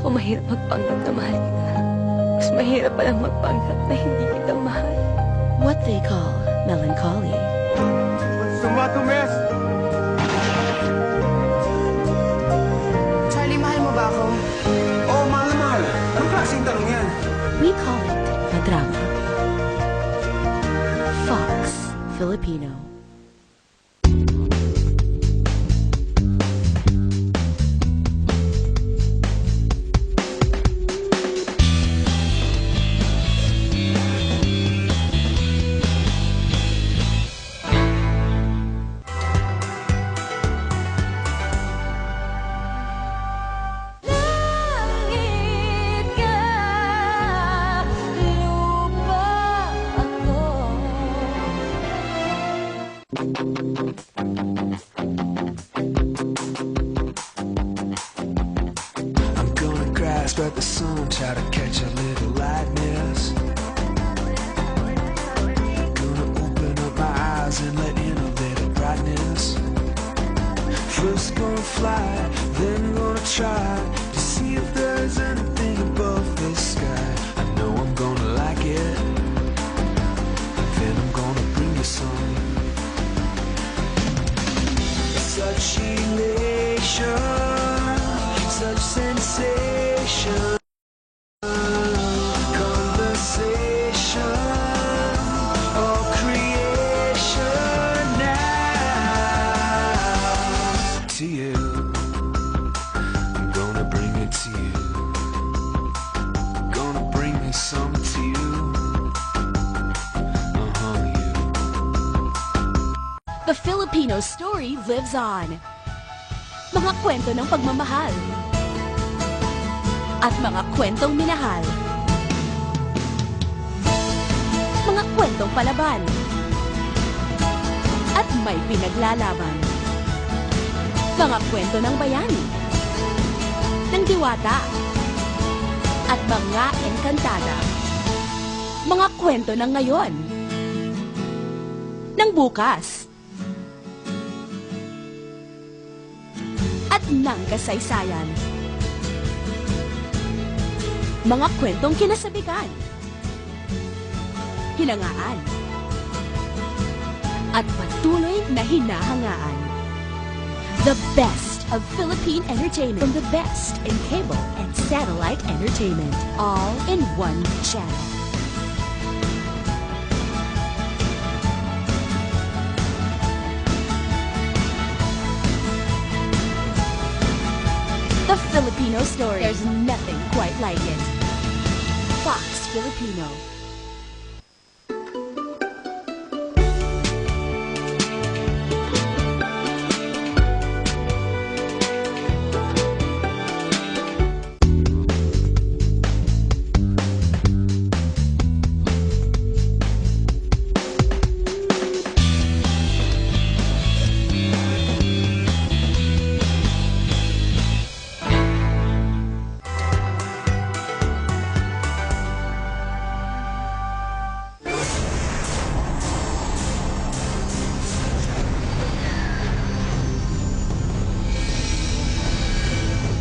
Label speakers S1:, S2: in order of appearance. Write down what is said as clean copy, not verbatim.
S1: ko mahirap magpanggap na mahal kita. Mas mahirap palang magpanggap na hindi kita mahal.
S2: What they call melancholy.
S3: What's the matter, miss?
S4: Charlie, mahal mo ba ako?
S3: Oo, mahal na mahal. Anong klaseng tanong yan?
S2: We call it a drama. Fox Filipino.
S5: I'm gonna grasp at the sun, try to catch a little lightness. Gonna open up my eyes and let in a little brightness. First gonna fly, then gonna try to see if there's anything above this sky. I know I'm gonna like it, then I'm gonna bring you some. Such elation, such sensation, conversation, or creation now. To you, I'm gonna bring it to you. Gonna bring me some to you. You.
S2: The Filipino story lives on. Mga kwento ng pagmamahal. At mga kwentong minahal. Mga kwentong palaban. At may pinaglalaban. Mga kwento ng bayani. Ng diwata. At mga engkantada. Mga kwento ng ngayon. Ng bukas. At ng kasaysayan. Mga kwentong kinasabikan, hinangaan, at patuloy na hinahangaan. The best of Philippine entertainment from the best in cable and satellite entertainment, all in one channel. The Filipino story. There's nothing quite like it. Fox Filipino.